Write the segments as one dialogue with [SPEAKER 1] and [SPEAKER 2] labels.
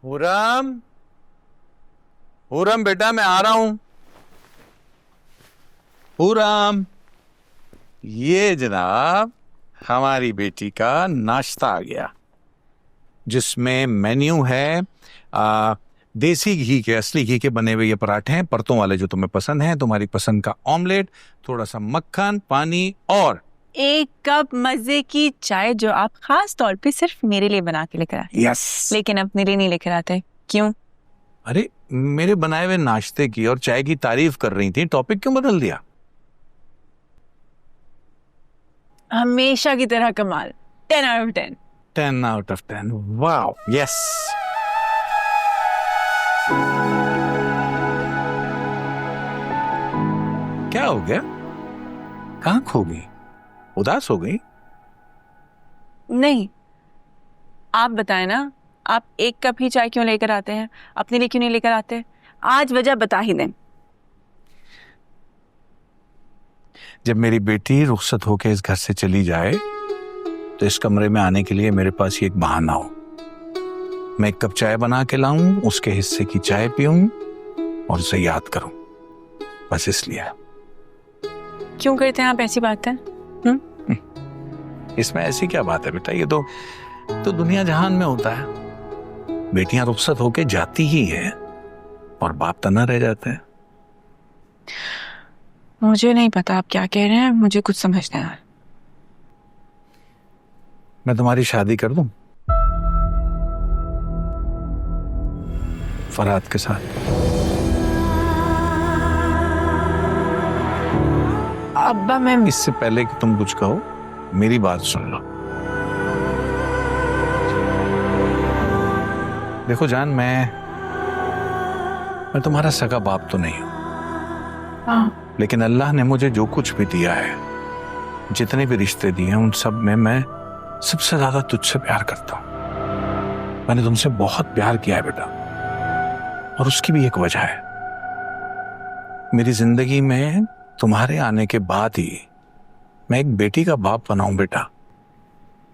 [SPEAKER 1] पूरम, पूरम बेटा मैं आ रहा हूं। पूरम, ये जनाब हमारी बेटी का नाश्ता आ गया, जिसमें मेन्यू है देसी घी के, असली घी के बने हुए ये पराठे हैं, परतों वाले जो तुम्हें पसंद हैं, तुम्हारी पसंद का ऑमलेट, थोड़ा सा मक्खन, पानी और
[SPEAKER 2] एक कप मजे की चाय जो आप खास तौर पे सिर्फ मेरे लिए बना के लेकर आते।
[SPEAKER 1] यस।
[SPEAKER 2] लेकिन अपने लिए नहीं लेकर आते, क्यों?
[SPEAKER 1] अरे मेरे बनाए हुए नाश्ते की और चाय की तारीफ कर रही थी, टॉपिक क्यों बदल दिया?
[SPEAKER 2] हमेशा की तरह कमाल। 10 out of 10।
[SPEAKER 1] 10 out of 10। Wow, yes. क्या हो गया? कहाँ खो गई? उदास हो गई?
[SPEAKER 2] नहीं, आप बताएं ना, आप एक कप ही चाय क्यों लेकर आते हैं? अपने लिए क्यों नहीं लेकर आते? आज वजह बता ही दें।
[SPEAKER 1] जब मेरी बेटी रुखसत होकर इस घर से चली जाए तो इस कमरे में आने के लिए मेरे पास ये एक बहाना हो। मैं एक कप चाय बना के लाऊं, उसके हिस्से की चाय पीऊं और उसे याद करूं, बस इसलिए।
[SPEAKER 2] क्यों करते हैं आप ऐसी बातें?
[SPEAKER 1] इसमें ऐसी क्या बात है बेटा, ये तो दुनिया जहान में होता है। बेटियां रुखसत होके जाती ही है और बाप तना रह जाते हैं।
[SPEAKER 2] मुझे नहीं पता आप क्या कह रहे हैं, मुझे कुछ समझ नहीं आ रहा।
[SPEAKER 1] मैं तुम्हारी शादी कर दूं फरहाद के साथ?
[SPEAKER 2] अब्बा मैं
[SPEAKER 1] इससे पहले कि तुम कुछ कहो मेरी बात सुन लो। देखो जान, मैं तुम्हारा सगा बाप तो नहीं हूं, लेकिन अल्लाह ने मुझे जो कुछ भी दिया है, जितने भी रिश्ते दिए हैं, उन सब में मैं सबसे ज्यादा तुझसे प्यार करता हूं। मैंने तुमसे बहुत प्यार किया है बेटा, और उसकी भी एक वजह है। मेरी जिंदगी में तुम्हारे आने के बाद ही मैं एक बेटी का बाप बनाऊं बेटा।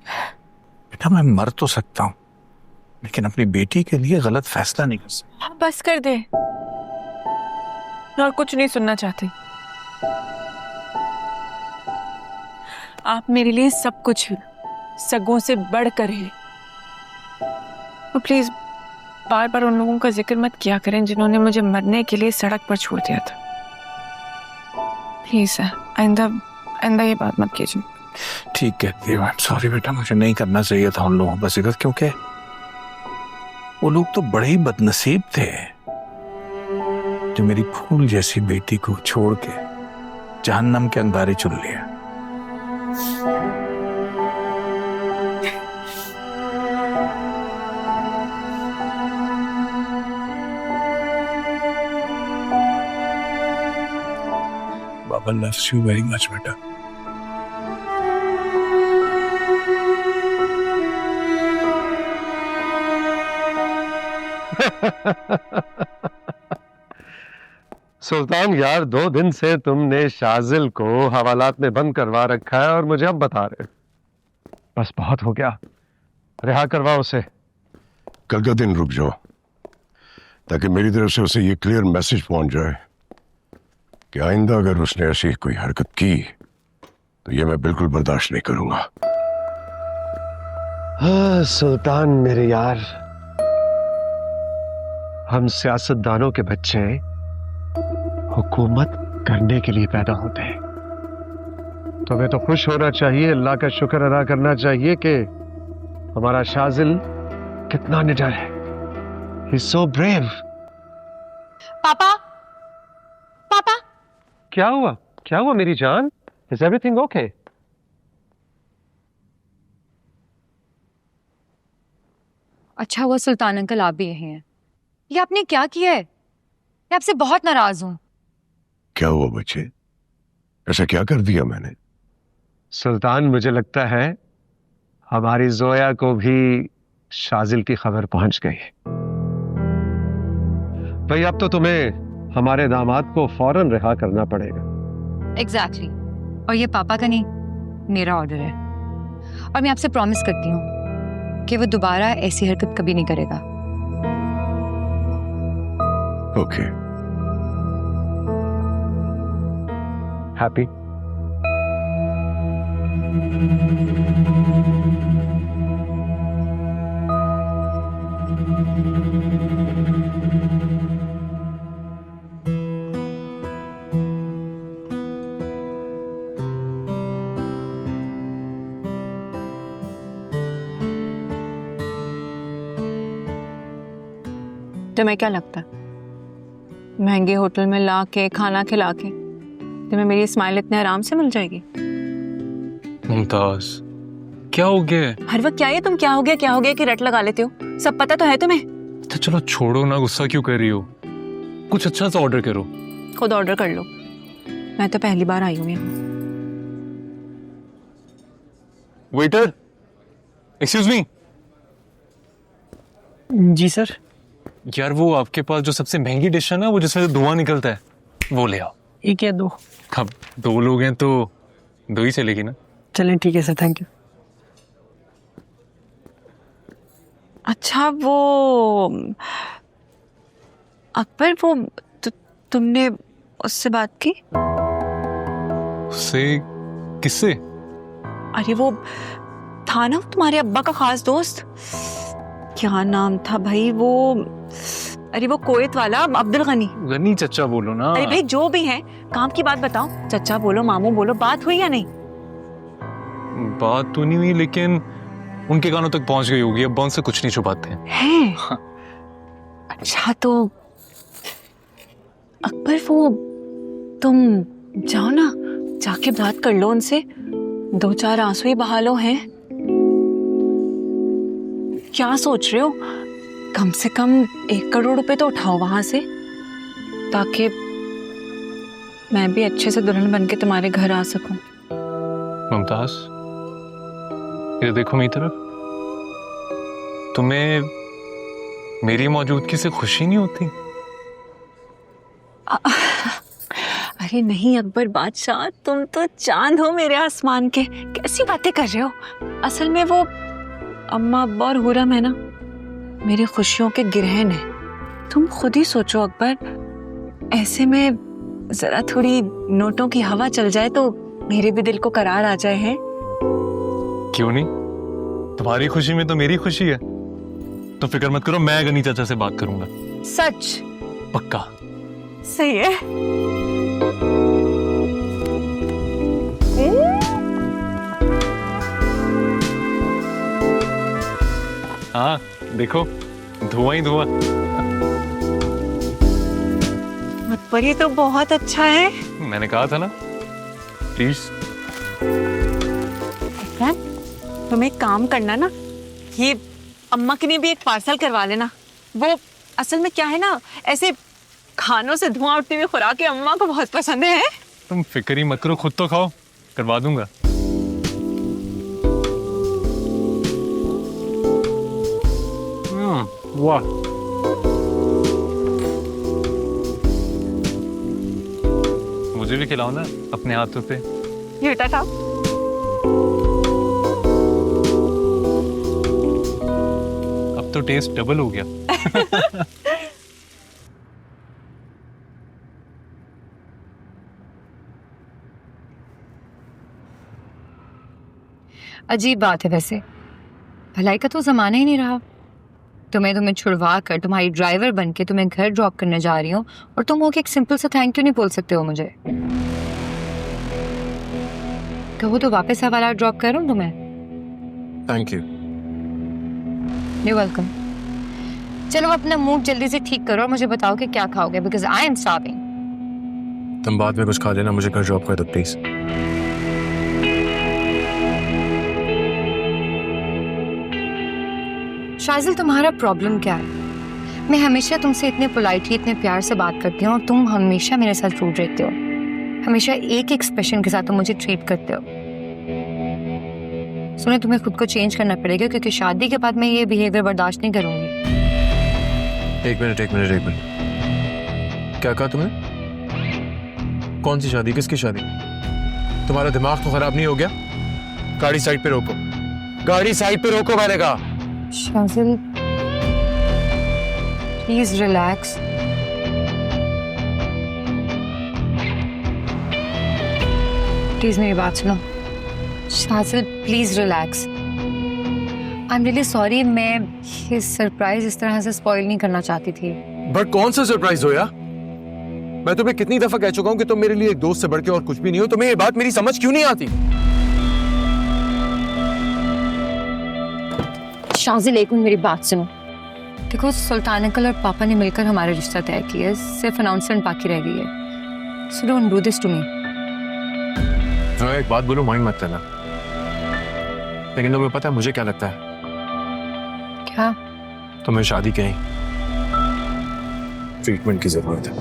[SPEAKER 1] बेटा मैं मर तो सकता हूं, लेकिन अपनी बेटी के लिए गलत फैसला नहीं कर सकता।
[SPEAKER 2] बस कर दे, और कुछ नहीं सुनना चाहती। आप मेरे लिए सब कुछ हैं, सगों से बढ़कर हैं। तो प्लीज बार बार उन लोगों का जिक्र मत किया करें जिन्होंने मुझे मरने के लिए सड़क पर छोड़ दिया था। प्लीज आइंदा ये बात मत कीजिए।
[SPEAKER 1] ठीक कहती है, सॉरी बेटा, मुझे नहीं करना चाहिए था उन लोगों का जिक्र, क्योंकि वो लोग तो बड़े ही बदनसीब थे जो मेरी फूल जैसी बेटी को छोड़ के जहन्नम के अंगारे चुन लिया। बाबा loves you very much बेटा।
[SPEAKER 3] सुल्तान यार, 2 दिन से तुमने शाजिल को हवालात में बंद करवा रखा है और मुझे अब बता रहे। बस बहुत हो गया, रिहा करवाओ उसे।
[SPEAKER 4] कल का दिन रुक जाओ, ताकि मेरी तरफ से उसे ये क्लियर मैसेज पहुंच जाए कि आइंदा अगर उसने ऐसी कोई हरकत की तो ये मैं बिल्कुल बर्दाश्त नहीं करूंगा।
[SPEAKER 3] हाँ सुल्तान मेरे यार, हम सियासतदानों के बच्चे हुकूमत करने के लिए पैदा होते हैं। तुम्हें तो खुश होना चाहिए, अल्लाह का शुक्र अदा करना चाहिए कि हमारा शाजिल कितना निडर है। He's so brave।
[SPEAKER 2] पापा, पापा,
[SPEAKER 3] क्या हुआ? क्या हुआ मेरी जान? Is everything okay?
[SPEAKER 5] अच्छा हुआ सुल्तान अंकल आप भी यही हैं। ये आपने क्या किया है? मैं आपसे बहुत नाराज हूं।
[SPEAKER 4] क्या हुआ बच्चे, ऐसा क्या कर दिया मैंने?
[SPEAKER 3] सुल्तान मुझे लगता है हमारी जोया को भी शाजिल की खबर पहुंच गई है। भाई अब तो तुम्हें हमारे दामाद को फौरन रिहा करना पड़ेगा।
[SPEAKER 5] एग्जैक्टली। और ये पापा का नहीं, मेरा ऑर्डर है। और मैं आपसे प्रॉमिस करती हूँ कि वो दोबारा ऐसी हरकत कभी नहीं करेगा।
[SPEAKER 4] Okay
[SPEAKER 3] happy?
[SPEAKER 2] तुम्हें क्या लगता है महंगे होटल में ला के खाना खिला के तुम्हें मेरी स्माइल इतने आराम से मिल जाएगी?
[SPEAKER 6] मुमताज, क्या हो गया है?
[SPEAKER 2] हर वक्त क्या है तुम क्या हो गया कि रट लगा लेते हो? सब पता तो है तुम्हें।
[SPEAKER 6] तो चलो छोड़ो ना, गुस्सा क्यों कर रही हो? कुछ अच्छा सा ऑर्डर करो।
[SPEAKER 2] खुद ऑर्डर कर लो, मैं तो पहली बार आई हूँ यहाँ।
[SPEAKER 6] Waiter, excuse me.
[SPEAKER 7] जी सर।
[SPEAKER 6] यार वो आपके पास जो सबसे महंगी डिश है ना, वो जिसमें से धुआं निकलता है, वो ले आओ।
[SPEAKER 7] एक या दो?
[SPEAKER 6] अब 2 लोग हैं तो 2 ही चलेगी ना।
[SPEAKER 7] चलें ठीक है सर, थैंक यू।
[SPEAKER 2] अच्छा वो अकबर, वो तुमने उससे बात की?
[SPEAKER 6] उससे? किससे?
[SPEAKER 2] अरे वो था ना तुम्हारे अब्बा का खास दोस्त, क्या नाम था भाई वो? अरे वो कुवैत वाला अब्दुल गनी।
[SPEAKER 6] गनी चचा बोलो ना।
[SPEAKER 2] अरे भाई जो भी है, काम की बात बताओ। चचा बोलो, मामू बोलो, बात हुई या नहीं?
[SPEAKER 6] बात तो नहीं हुई, लेकिन उनके कानों तक पहुंच गई होगी। अब उनसे कुछ नहीं छुपाते हैं।
[SPEAKER 2] हैं? अच्छा तो अकबर, वो तुम जाओ ना, जाके बात कर लो उनसे, 2-4 आंसू ही बहा लो। हैं क्या सोच रहे हो? कम से कम 1 करोड़ रुपए तो उठाओ वहां से, ताकि मैं भी अच्छे से दुल्हन बन के तुम्हारे घर आ सकूं।
[SPEAKER 6] मुमताज, ये देखो मेरी तरफ। तुम्हें मेरी मौजूदगी से खुशी नहीं होती?
[SPEAKER 2] अरे नहीं अकबर बादशाह, तुम तो चांद हो मेरे आसमान के, कैसी बातें कर रहे हो? असल में वो अम्मा अब्बा और हुरम है ना, मेरी खुशियों के गिरहन है। तुम खुद ही सोचो अकबर, ऐसे में जरा थोड़ी नोटों की हवा चल जाए तो मेरे भी दिल को करार आ जाए। है
[SPEAKER 6] क्यों नहीं? तुम्हारी खुशी में तो मेरी खुशी है। तो फिक्र मत करो, मैं गनी चाचा से बात करूंगा।
[SPEAKER 2] सच?
[SPEAKER 6] पक्का।
[SPEAKER 2] सही है।
[SPEAKER 6] हाँ देखो, धुआं ही धुआं।
[SPEAKER 2] पर ये तो बहुत अच्छा है।
[SPEAKER 6] मैंने कहा था ना। प्लीज।
[SPEAKER 2] तुम एक काम करना ना, ये अम्मा के लिए भी एक पार्सल करवा लेना। वो असल में क्या है ना, ऐसे खानों से धुआं उठती हुई खुराकें अम्मा को बहुत पसंद है।
[SPEAKER 6] तुम फिक्र ही मत करो, खुद तो खाओ, करवा दूंगा। वाह, मुझे भी खिलाओ ना अपने हाथों पे।
[SPEAKER 2] ये बेटा था।
[SPEAKER 6] अब तो टेस्ट डबल हो गया।
[SPEAKER 5] अजीब बात है वैसे, भलाई का तो जमाना ही नहीं रहा। तुम्हें छुड़वा कर तुम्हारी ड्राइवर बन के तुम्हें घर ड्रॉप करने जा रही हूँ, और तुम हो कि एक सिंपल सा थैंक यू नहीं बोल सकते हो मुझे। कहो तो वापस हवाला ड्रॉप करूँ तुम्हें?
[SPEAKER 8] Thank you.
[SPEAKER 5] You welcome. चलो अपना मूड जल्दी से ठीक करो और मुझे बताओ कि क्या खाओगे, बिकॉज आई एम स्टार्विंग।
[SPEAKER 8] तुम बाद में कुछ खा लेना, मुझे घर ड्रॉप कर दो प्लीज।
[SPEAKER 5] शाजिल, तुम्हारा प्रॉब्लम क्या है? मैं हमेशा तुमसे इतने पोलाइटली, इतने प्यार से बात करती हूँ और तुम हमेशा मेरे साथ रूड रहते हो। हमेशा एक एक्सप्रेशन के साथ तुम मुझे ट्रीट करते हो। सुने, तुम्हें खुद को चेंज करना पड़ेगा, क्योंकि शादी के बाद मैं ये बिहेवियर बर्दाश्त नहीं करूंगी।
[SPEAKER 8] एक मिनट। क्या कहा तुमने? कौन सी शादी? किसकी शादी? तुम्हारा दिमाग तो खराब नहीं हो गया? गाड़ी साइड पे रोको, गाड़ी साइड पे रोको, मैंने कहा।
[SPEAKER 5] Shajil please relax. प्लीज मेरी बात सुनो। Shajil please relax. I am really sorry, मैं ये सरप्राइज इस तरह से स्पॉइल नहीं करना चाहती थी।
[SPEAKER 8] बट कौन सा सरप्राइज हो यार? मैं तुम्हें कितनी दफा कह चुका हूं कि तुम मेरे लिए एक दोस्त से बढ़ के और कुछ भी नहीं हो। तुम्हें ये बात मेरी समझ क्यों नहीं आती?
[SPEAKER 5] शाजिल एक मिनट मेरी बात सुनो। देखो सुल्तान अंकल और पापा ने मिलकर हमारा रिश्ता तय किया है, सिर्फ अनाउंसमेंट बाकी रह गई है। So don't do this to me.
[SPEAKER 8] मैं एक बात बोलूं, माइंड मत करना, लेकिन तुम्हें पता है मुझे क्या लगता है?
[SPEAKER 5] क्या?
[SPEAKER 8] तुम्हें शादी के ट्रीटमेंट की जरूरत है।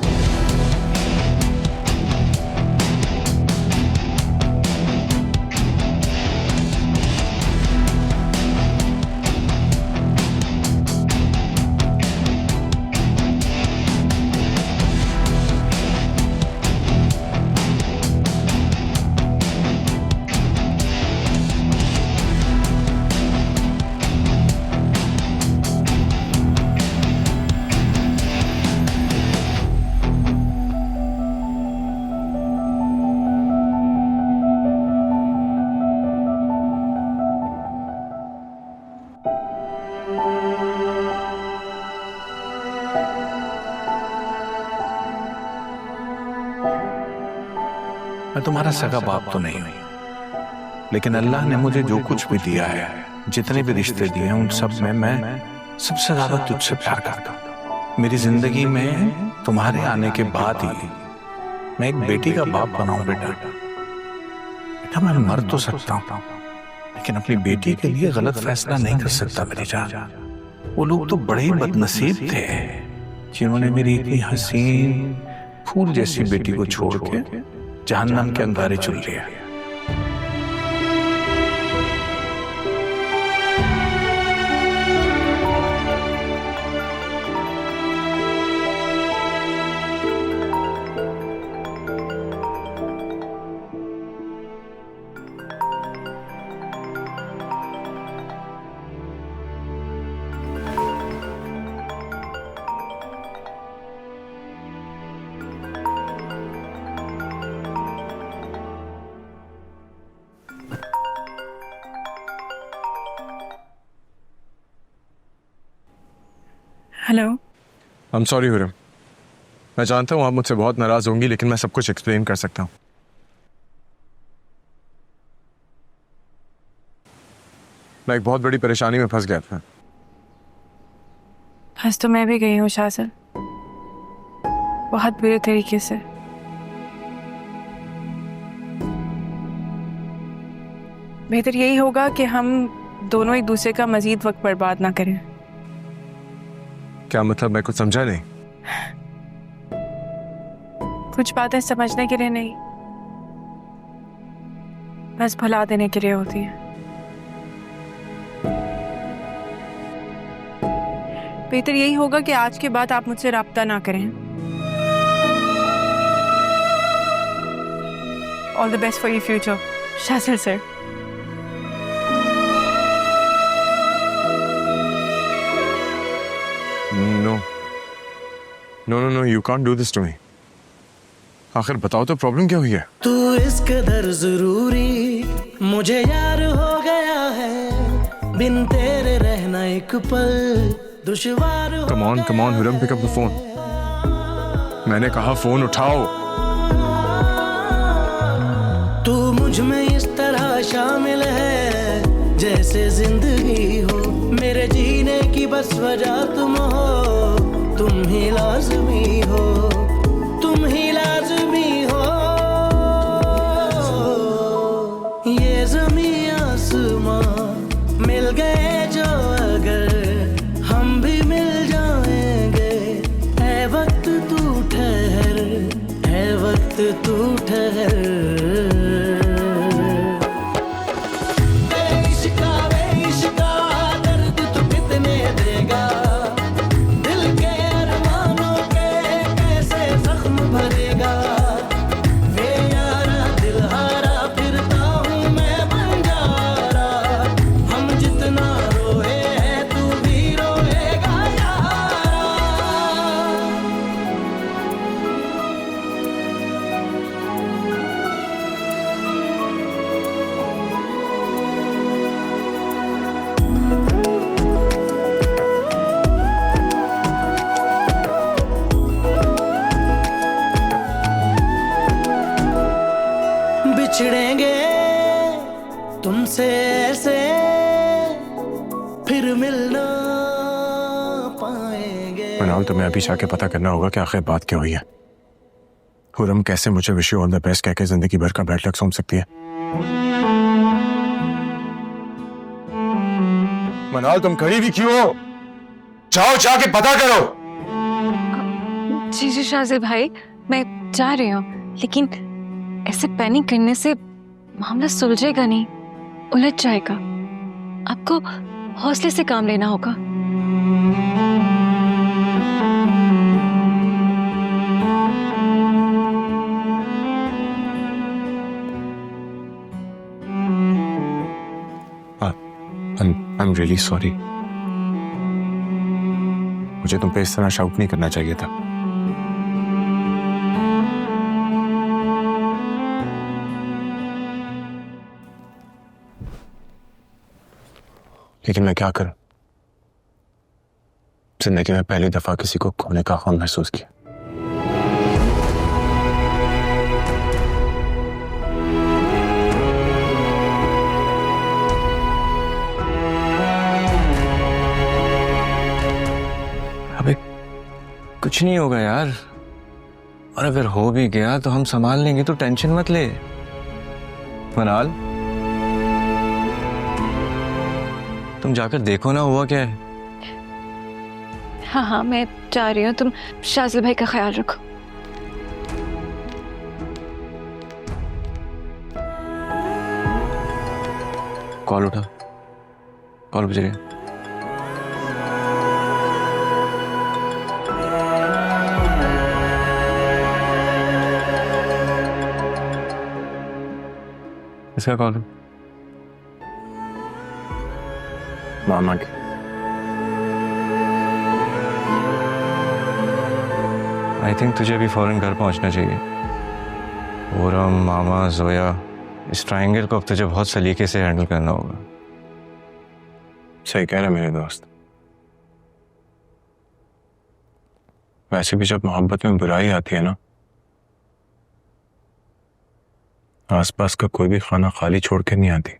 [SPEAKER 1] मैं तुम्हारा सगा बाप तो नहीं हूं, लेकिन अल्लाह ने मुझे जो कुछ भी दिया है, जितने भी रिश्ते दिए हैं, उन सब में मैं सबसे ज्यादा तुझसे प्यार करता हूं। मेरी जिंदगी में तुम्हारे आने के बाद ही मैं एक बेटी का बाप बना हूं। बेटा मैं मर तो सकता हूं, लेकिन अपनी बेटी के लिए गलत फैसला नहीं कर सकता मेरी जान। वो लोग तो बड़े ही बदनसीब थे जिन्होंने मेरी इतनी हसीन फूल जैसी बेटी को छोड़ के जहन्नम के अंगारे चुन लिया।
[SPEAKER 2] हेलो।
[SPEAKER 8] आई एम सॉरी हुरम, मैं जानता हूँ आप मुझसे बहुत नाराज होंगी, लेकिन मैं सब कुछ एक्सप्लेन कर सकता हूँ। मैं एक बहुत बड़ी परेशानी में फंस गया था।
[SPEAKER 2] फंस तो मैं भी गई हूँ शाजिल, बहुत बुरे तरीके से। बेहतर यही होगा कि हम दोनों एक दूसरे का मजीद वक्त बर्बाद ना करें।
[SPEAKER 8] क्या मतलब? मैं कुछ समझा नहीं।
[SPEAKER 2] कुछ बातें समझने के लिए नहीं, बस भुला देने के लिए होती है। बेहतर यही होगा कि आज के बाद आप मुझसे राब्ता ना करें। All the best for your future Shajil sir.
[SPEAKER 8] No, you can't do this to me. आखिर बताओ तो प्रॉब्लम क्या हुई है?
[SPEAKER 9] तू इस कदर जरूरी मुझे यार हो गया है, बिन तेरे रहना एक पल दुश्वार हो।
[SPEAKER 8] Come on, हुरम, pick up the phone. मैंने कहा फोन उठाओ।
[SPEAKER 9] तू मुझ में इस तरह शामिल है जैसे जिंदगी हो, मेरे जीने की बस वजह तुम हो, तुम ही लाज़मी हो, तुम ही लाज़मी हो। ये ज़मीं आसमां मिल गए जो अगर हम भी मिल जाएंगे, है वक्त तू ठहर, है वक्त तू ठहर। फिर मिलना पाएंगे।
[SPEAKER 8] मनाल, तुम्हें अभी जाके पता करना होगा कि आखिर बात क्या हुई है। खुरम कैसे मुझे wish you all the best कहकर जिंदगी भर का बैड लक सौंप सकती है? मनाल, तुम खड़ी भी क्यों हो? जाओ जाके पता करो।
[SPEAKER 2] जी जी शाजिल भाई, मैं जा रही हूँ, लेकिन ऐसे पैनिक करने से मामला सुलझेगा नहीं, उलझ जाएगा। आपको हौसले से काम लेना होगा।
[SPEAKER 8] I'm really sorry. मुझे तुम पे इस तरह शाउट नहीं करना चाहिए था। लेकिन मैं क्या करूं? जिंदगी में पहली दफा किसी को खोने का गम महसूस किया। अबे कुछ नहीं होगा यार, और अगर हो भी गया तो हम संभाल लेंगे, तो टेंशन मत ले। मनाल, तुम जाकर देखो ना हुआ क्या है।
[SPEAKER 2] हाँ हाँ, मैं जा रही हूँ, तुम शाजिल भाई का ख्याल रखो।
[SPEAKER 8] कॉल उठा, कॉल बज रही है। इसका कॉल है मामा की। आई थिंक तुझे अभी फौरन घर पहुंचना चाहिए। ओरम, मामा, जोया, इस ट्रायंगल को अब तुझे बहुत सलीके से हैंडल करना होगा। सही कह रहा मेरे दोस्त। वैसे भी जब मोहब्बत में बुराई आती है ना, आसपास का कोई भी खाना खाली छोड़ के नहीं आती।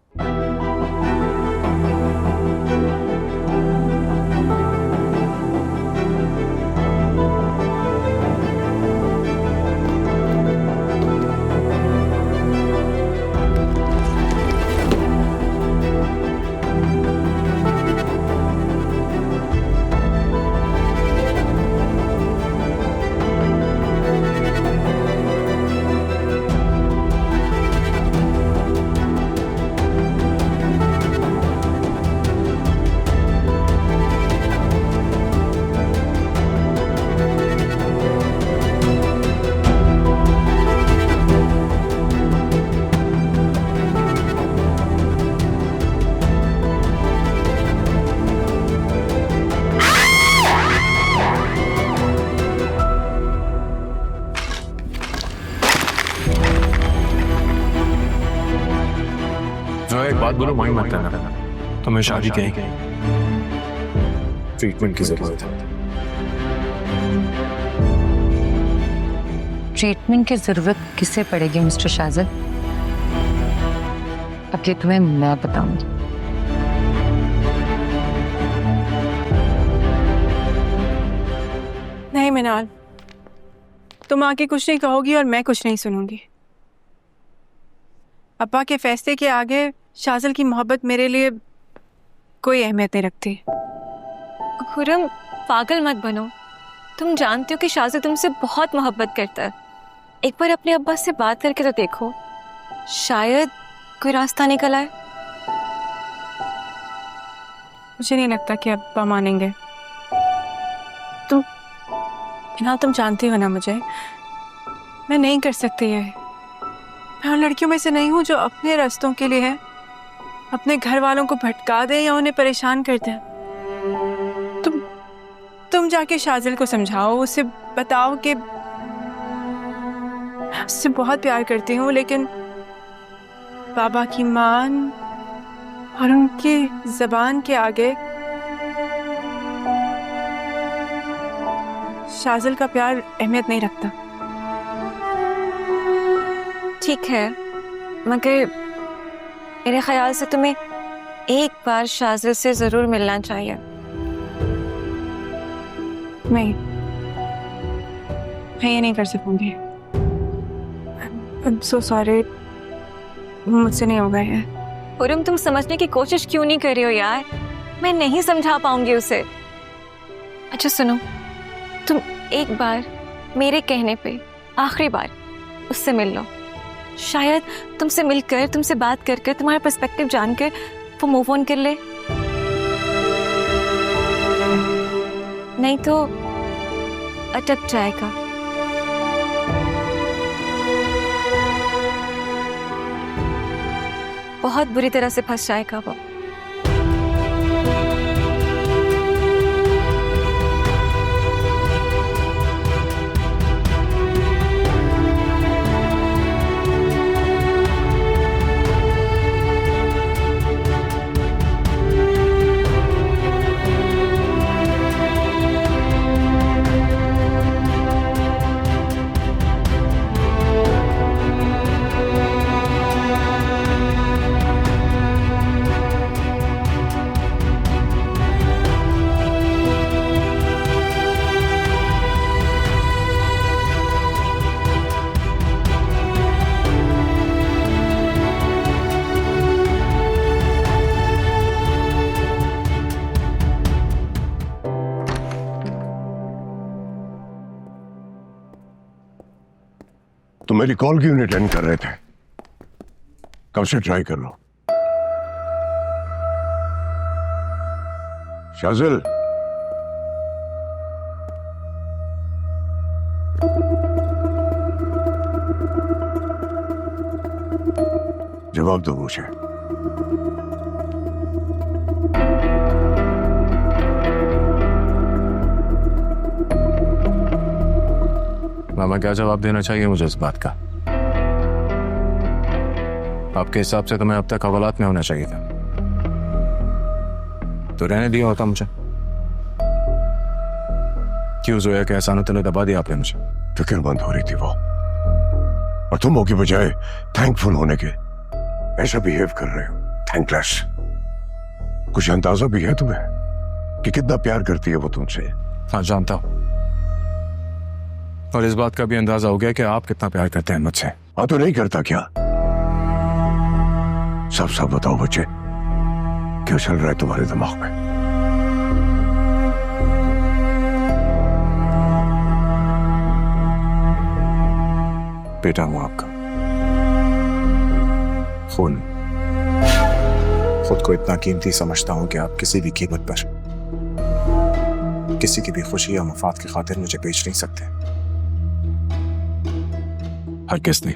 [SPEAKER 8] एक बात बोलो, माइंड मत करना। तुम्हें शादी की ट्रीटमेंट की जरूरत है।
[SPEAKER 5] ट्रीटमेंट की जरूरत किसे पड़ेगी मिस्टर शाजिल? अब ये तुम्हें मैं बताऊंगी।
[SPEAKER 2] नहीं मिनाल, तुम आके कुछ नहीं कहोगी और मैं कुछ नहीं सुनूंगी। अब्बा के फैसले के आगे शाजिल की मोहब्बत मेरे लिए कोई अहमियत नहीं रखती। खुरम, पागल मत बनो। तुम जानते हो कि शाजिल तुमसे बहुत मोहब्बत करता है। एक बार अपने अब्बा से बात करके तो देखो, शायद कोई रास्ता निकल आए। मुझे नहीं लगता कि अब्बा मानेंगे। तुम जानती हो ना मुझे, मैं नहीं कर सकती ये। मैं उन लड़कियों में से नहीं हूँ जो अपने रास्तों के लिए है अपने घर वालों को भटका दे या उन्हें परेशान कर दे। तुम जाके शाजिल को समझाओ, उसे बताओ कि मैं उससे बहुत प्यार करती हूँ, लेकिन बाबा की मान और उनकी जबान के आगे शाजिल का प्यार अहमियत नहीं रखता। ठीक है, मगर मेरे ख्याल से तुम्हें एक बार शाजिल से जरूर मिलना चाहिए। मैं ये नहीं कर सकूंगी। I'm so sorry, मुझसे नहीं होगा ये। पुरम, तुम समझने की कोशिश क्यों नहीं कर रही हो यार? मैं नहीं समझा पाऊंगी उसे। अच्छा सुनो, तुम एक बार मेरे कहने पे आखिरी बार उससे मिल लो। शायद तुमसे मिलकर, तुमसे बात कर कर, तुम्हारा पर्सपेक्टिव जानकर वो मूव ऑन कर ले। नहीं तो अटक जाएगा। बहुत बुरी तरह से फंस जाएगा वो।
[SPEAKER 4] तो मेरी कॉल क्यों नहीं अटेंड कर रहे थे? कब से ट्राई कर लो। शाजिल, जवाब दो मुझे।
[SPEAKER 8] मामा, क्या जवाब देना चाहिए मुझे इस बात का? आपके हिसाब से तो मैं अब तक हवालात में होना चाहिए था, तो रहने दिया होता मुझे। क्यों जोया के एहसानों तले दबा दिया आपने मुझे?
[SPEAKER 4] फिक्रमंद हो रही थी वो, और तुम हो के बजाय थैंकफुल होने के ऐसा बिहेव कर रहे हो। थैंकलेस। कुछ अंदाजा भी है तुम्हें कि कितना प्यार करती है वो तुमसे?
[SPEAKER 8] हाँ, जानता हूं, और इस बात का भी अंदाजा हो गया कि आप कितना प्यार करते हैं मुझसे।
[SPEAKER 4] हाँ, तो नहीं करता क्या? सब सब बताओ बच्चे, क्या चल रहा है तुम्हारे दिमाग में?
[SPEAKER 8] बेटा हूं आपका, खून। खुद को इतना कीमती समझता हूं कि आप किसी भी कीमत पर, किसी की भी खुशी या मफाद की खातिर मुझे बेच नहीं सकते। हर किसने।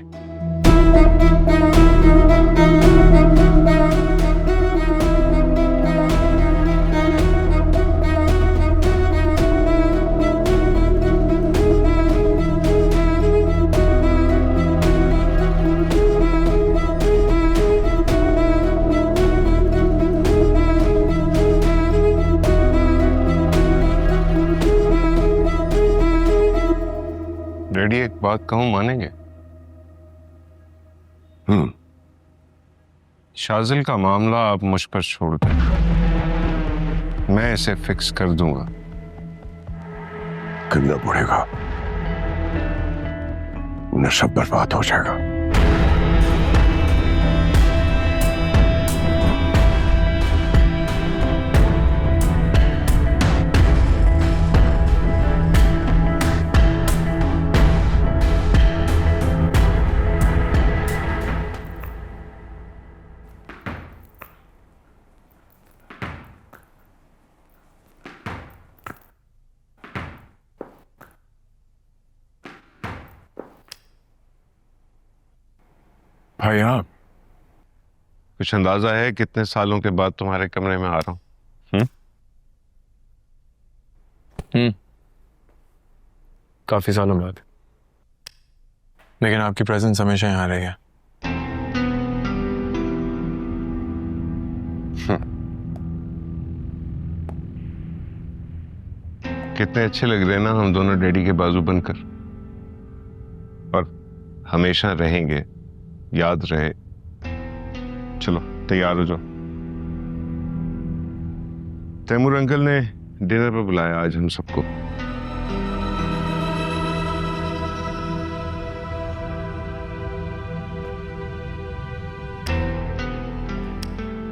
[SPEAKER 3] डैडी, एक बात कहूं, मानेंगे? शाजिल का मामला आप मुझ पर छोड़ दें, मैं इसे फिक्स कर दूंगा।
[SPEAKER 4] करना पड़ेगा, उन्हें सब बर्बाद हो जाएगा।
[SPEAKER 1] भाई आप,
[SPEAKER 3] कुछ अंदाजा है कितने सालों के बाद तुम्हारे कमरे में आ रहा हूं?
[SPEAKER 8] काफी सालों बाद, लेकिन आपकी प्रेजेंस हमेशा यहाँ रहेगी।
[SPEAKER 3] कितने अच्छे लग रहे हैं ना हम दोनों डैडी के बाजू बनकर, और हमेशा रहेंगे, याद रहे। चलो तैयार हो जाओ।
[SPEAKER 4] तैमूर अंकल ने डिनर पर बुलाया आज हम सबको।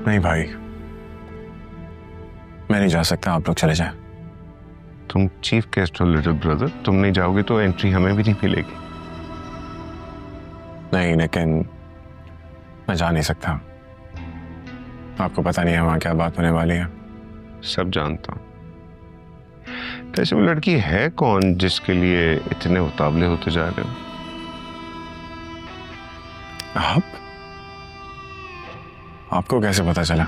[SPEAKER 1] नहीं भाई, मैं नहीं जा सकता, आप लोग चले जाएं।
[SPEAKER 4] तुम चीफ गेस्ट हो लिटिल ब्रदर, तुम नहीं जाओगे तो एंट्री हमें भी नहीं मिलेगी।
[SPEAKER 1] नहीं, लेकिन मैं जा नहीं सकता। आपको पता नहीं है वहां क्या बात होने वाली है।
[SPEAKER 4] सब जानता हूं। कैसे वो लड़की है कौन जिसके लिए इतने उतावले होते जा रहे हो?
[SPEAKER 1] आपको कैसे पता चला?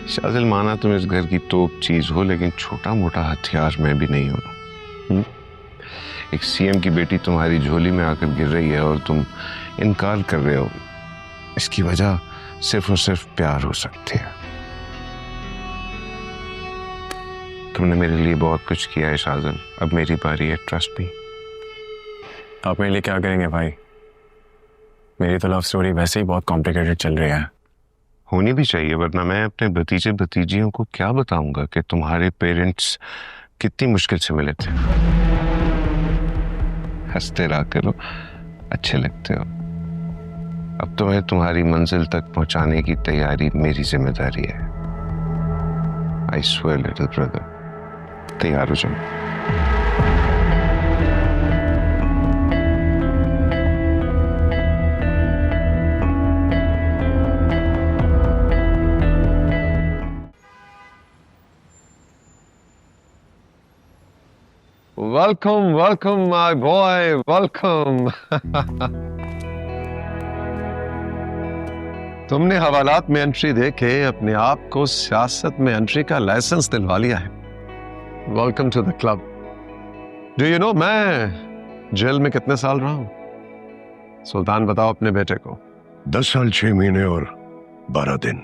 [SPEAKER 4] शाजिल, माना तुम इस घर की तोप चीज हो, लेकिन छोटा मोटा हथियार मैं भी नहीं हूं। एक सीएम की बेटी तुम्हारी झोली में आकर गिर रही है और तुम इनकार कर रहे हो। इसकी वजह सिर्फ और सिर्फ प्यार हो सकती है। तुमने मेरे लिए बहुत कुछ किया है शाजिल, अब मेरी बारी है, ट्रस्ट मी।
[SPEAKER 1] आप मेरे लिए क्या करेंगे भाई? मेरी तो लव स्टोरी वैसे ही बहुत कॉम्प्लिकेटेड चल रही है।
[SPEAKER 4] होनी भी चाहिए, वरना मैं अपने भतीजे भतीजियों को क्या बताऊंगा कि तुम्हारे पेरेंट्स कितनी मुश्किल से मिले थे। हंसते रहा करो, अच्छे लगते हो। अब तुम्हें तुम्हारी मंजिल तक पहुंचाने की तैयारी मेरी जिम्मेदारी है। आई स्वेयर लिटिल ब्रदर, तैयार हो जाओ।
[SPEAKER 3] Welcome welcome my boy, welcome. तुमने हवालात में एंट्री देके अपने आप को सियासत में एंट्री का लाइसेंस दिलवा लिया है। Welcome to the club. Do you know मैं जेल में कितने साल रहा हूं? सुल्तान, बताओ अपने बेटे को।
[SPEAKER 4] 10 साल 6 महीने और 12 दिन।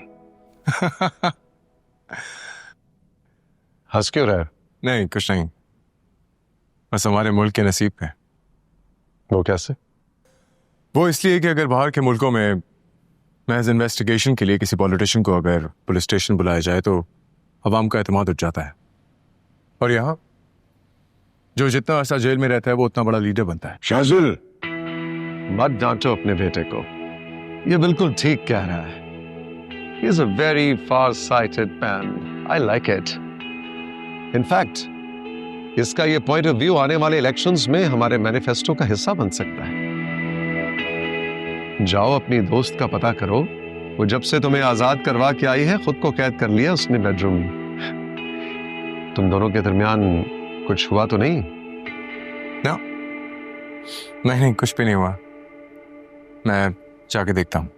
[SPEAKER 3] हंस क्यों रहे?
[SPEAKER 1] नहीं, कुछ नहीं, बस हमारे मुल्क के नसीब पे।
[SPEAKER 3] वो कैसे?
[SPEAKER 1] वो इसलिए कि अगर बाहर के मुल्कों में महज इन्वेस्टिगेशन के लिए किसी पॉलिटिशियन को अगर पुलिस स्टेशन बुलाया जाए तो अवाम का एतमाद उठ जाता है, और यहाँ जो जितना अर्सा जेल में रहता है वो उतना बड़ा लीडर बनता है।
[SPEAKER 4] शाजिल,
[SPEAKER 3] मत डांटो अपने बेटे को, ये बिल्कुल ठीक कह रहा है। He is a very far-sighted man. I like it. In fact, इसका ये पॉइंट ऑफ व्यू आने वाले इलेक्शंस में हमारे मैनिफेस्टो का हिस्सा बन सकता है। जाओ अपनी दोस्त का पता करो, वो जब से तुम्हें आजाद करवा के आई है खुद को कैद कर लिया उसने बेडरूम में। तुम दोनों के दरमियान कुछ हुआ तो नहीं?
[SPEAKER 1] नहीं, कुछ भी नहीं हुआ। मैं जाके देखता हूँ।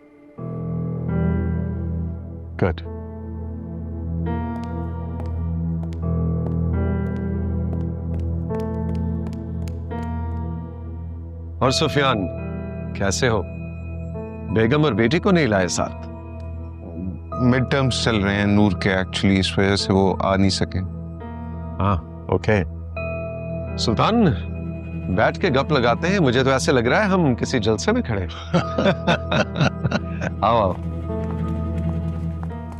[SPEAKER 3] गुड। और सुफियान, कैसे हो? बेगम और बेटी को नहीं लाए साथ?
[SPEAKER 4] मिड टर्म्स चल रहे हैं नूर के, एक्चुअली इस वजह से वो आ नहीं सके।
[SPEAKER 3] हाँ, ओके। सुल्तान, बैठ के गप लगाते हैं, मुझे तो ऐसे लग रहा है हम किसी जलसे में खड़े। आओ आओ,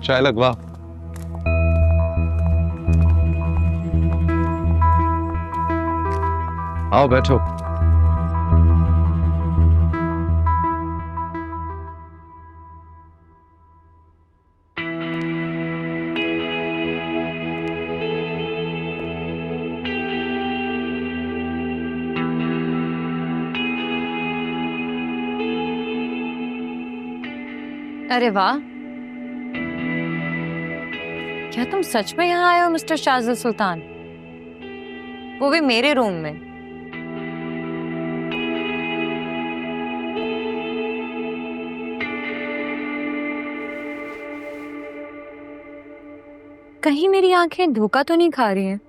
[SPEAKER 3] चाय लगवा। आओ बैठो।
[SPEAKER 5] अरे वाह, क्या तुम सच में यहाँ आए हो मिस्टर शाजिल सुल्तान? वो भी मेरे रूम में? कहीं मेरी आंखें धोखा तो नहीं खा रही हैं?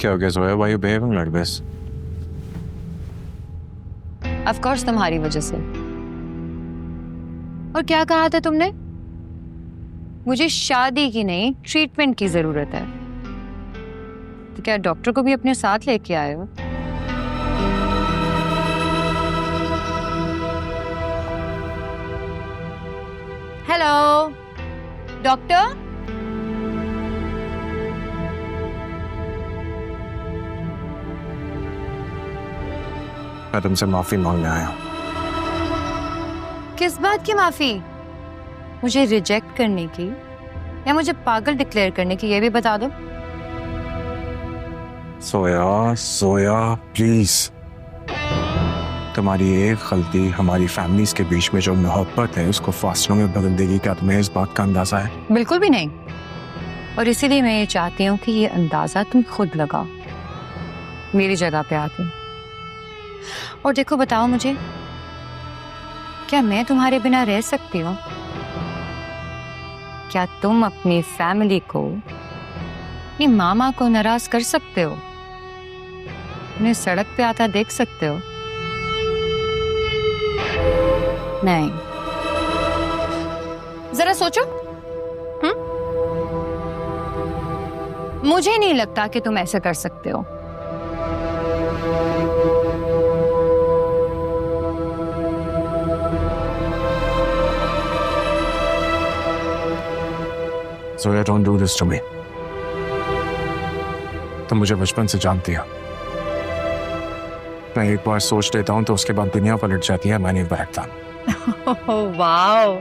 [SPEAKER 1] क्या हो गया Zoya? Why you behaving like this?
[SPEAKER 5] Of course तुम्हारी वजह से। और क्या कहा था तुमने? मुझे शादी की नहीं, ट्रीटमेंट की जरूरत है। तो क्या डॉक्टर को भी अपने साथ लेके आए हो? Hello doctor.
[SPEAKER 1] मैं तुमसे माफी मांगने आया हूं।
[SPEAKER 5] किस बात की माफी? मुझे रिजेक्ट करने की या मुझे पागल डिक्लेयर करने की, ये भी बता दो।
[SPEAKER 1] सोया प्लीज, तुम्हारी एक गलती हमारी फैमिलीज के बीच में जो मोहब्बत है उसको फासलों में बदल देगी। क्या तुम्हें इस बात का अंदाजा है?
[SPEAKER 5] बिल्कुल भी नहीं, और इसीलिए मैं ये चाहती हूँ कि ये अंदाजा तुम खुद लगाओ, मेरी जगह पे आके। और देखो, बताओ मुझे, क्या मैं तुम्हारे बिना रह सकती हूँ? क्या तुम अपनी फैमिली को, अपनी मामा को नाराज कर सकते हो? उन्हें सड़क पे आता देख सकते हो? नहीं। जरा सोचो। मुझे नहीं लगता कि तुम ऐसे कर सकते हो।
[SPEAKER 1] Zoya, don't do this to me. तुम मुझे बचपन से जानती हो। मैं एक बार सोच लेता हूं तो उसके बाद दुनिया पलट जाती है, मैं नहीं बैठता।
[SPEAKER 5] वाओ,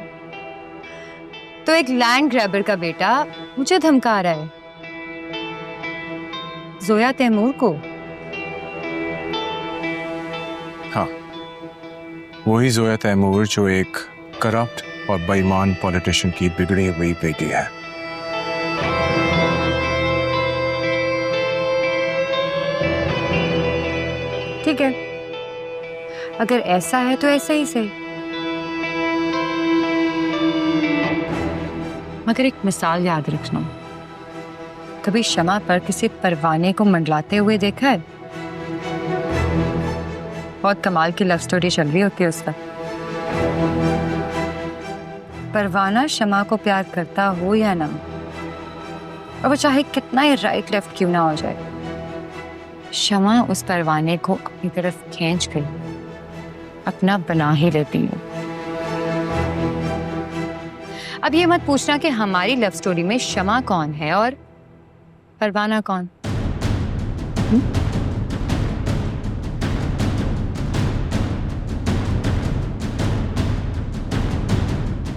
[SPEAKER 5] तो एक लैंड ग्रैबर का बेटा मुझे धमका रहा है, जोया तैमूर को।
[SPEAKER 1] हाँ, वही जोया तैमूर जो एक करप्ट और बेईमान पॉलिटिशियन की बिगड़ी हुई बेटी है।
[SPEAKER 5] ठीक है, अगर ऐसा है तो ऐसा ही सही। मगर एक मिसाल याद रखना, कभी शमा पर किसी परवाने को मंडलाते हुए देखा है? बहुत कमाल की लव स्टोरी चल रही होती है उस वक्त। परवाना शमा को प्यार करता हो या ना, और वो चाहे कितना ही राइट लेफ्ट क्यों ना हो जाए, शमा उस परवाने को अपनी तरफ खींच कर अपना बना ही लेती है। अब ये मत पूछना कि हमारी लव स्टोरी में शमा कौन है और परवाना कौन।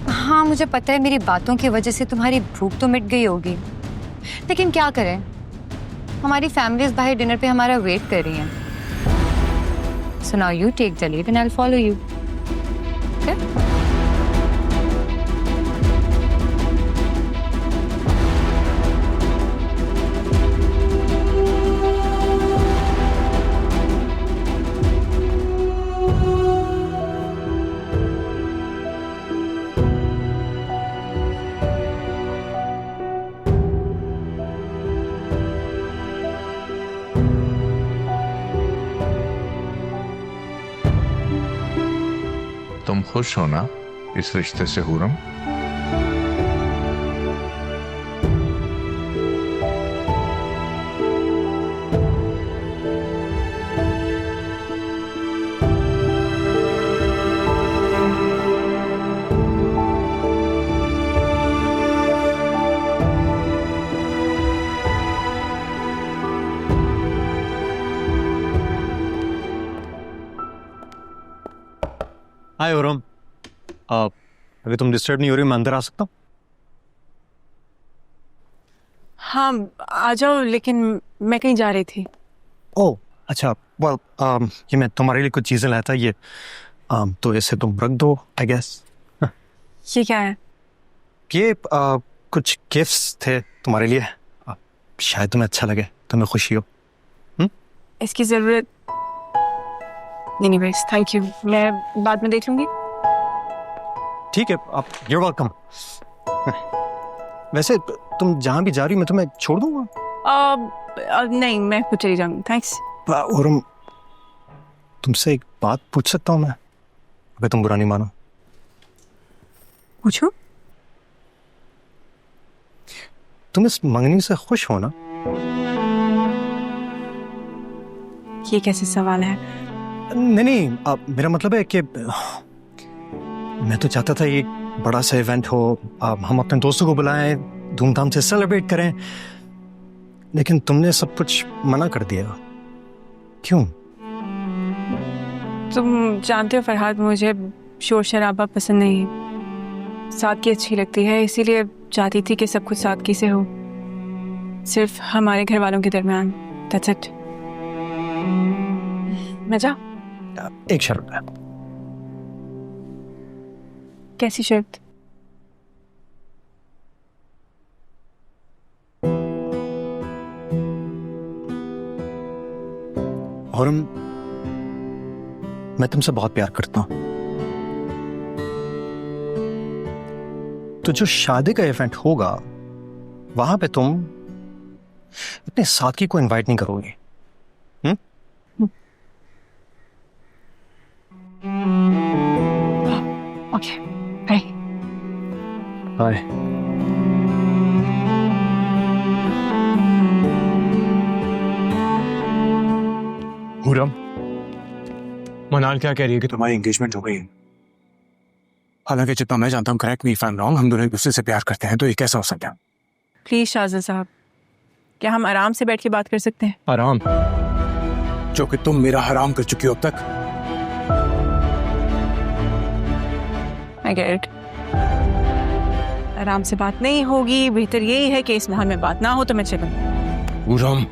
[SPEAKER 5] हाँ, मुझे पता है मेरी बातों की वजह से तुम्हारी भूख तो मिट गई होगी, लेकिन क्या करें, हमारी फैमिलीज बाहर डिनर पे हमारा वेट कर रही हैं। So now you take the lead and I'll follow you. Okay?
[SPEAKER 1] तुम खुश हो ना इस रिश्ते से हुरम?
[SPEAKER 6] हाय ओरम, अगर तुम डिस्टर्ब नहीं हो रही मैं अंदर आ सकता हूँ?
[SPEAKER 2] हाँ आ जाओ, लेकिन मैं कहीं जा रही थी।
[SPEAKER 6] ओह अच्छा, वेल ये मैं तुम्हारे लिए कुछ चीज़ें लाया था, ये तो इसे तुम रख दो आई गेस।
[SPEAKER 2] ये क्या है?
[SPEAKER 6] ये कुछ गिफ्ट्स थे तुम्हारे लिए, शायद तुम्हें अच्छा लगे, तुम्हें खुशी हो।
[SPEAKER 2] इसकी जरूरत नहीं, बस थैंक यू, मैं बाद में देख लूंगी।
[SPEAKER 6] ठीक है, आप you're welcome। वैसे तुम जहाँ भी जा रही हो मैं तुम्हें छोड़ दूंगा।
[SPEAKER 2] नहीं, मैं खुद चली जाऊंगी, थैंक्स।
[SPEAKER 6] और तुमसे एक बात पूछ सकता हूँ मैं, अगर तुम बुरा नहीं मानो?
[SPEAKER 2] पूछो।
[SPEAKER 6] तुम इस मंगनी से खुश हो ना?
[SPEAKER 2] ये कैसे सवाल है?
[SPEAKER 7] नहीं नहीं, मेरा मतलब है कि मैं तो चाहता था ये बड़ा सा इवेंट हो, हम अपने दोस्तों को बुलाएं, धूमधाम से सेलिब्रेट करें, लेकिन तुमने सब कुछ मना कर दिया। क्यों?
[SPEAKER 2] तुम जानते हो फरहाद, मुझे शोर शराबा पसंद नहीं, सादगी अच्छी लगती है, इसीलिए चाहती थी कि सब कुछ सादगी से हो, सिर्फ हमारे घर वालों के दरमियान। That's it. मैं जा।
[SPEAKER 7] एक शर्त है।
[SPEAKER 2] कैसी शर्त?
[SPEAKER 7] और मैं तुमसे बहुत प्यार करता हूं, तो जो शादी का इवेंट होगा वहां पे तुम अपने साथी को इनवाइट नहीं करोगे।
[SPEAKER 2] Okay, bye.
[SPEAKER 7] बाय।
[SPEAKER 8] हुरम, मनाल क्या कह रही है कि तुम्हारी एंगेजमेंट हो गई है? हालांकि जितना मैं जानता हूँ, correct me if I am wrong, हम दोनों एक दूसरे से प्यार करते हैं, तो ये कैसा हो सकता है?
[SPEAKER 2] प्लीज शाहज़ाद साहब, क्या हम आराम से बैठ के बात कर सकते हैं?
[SPEAKER 8] आराम? जो कि तुम मेरा हराम कर चुकी हो अब तक।
[SPEAKER 2] I get it. आराम से बात नहीं होगी, बेहतर यही है कि इस माहौल में बात ना हो, तो मैं चलूं।
[SPEAKER 8] हुरम,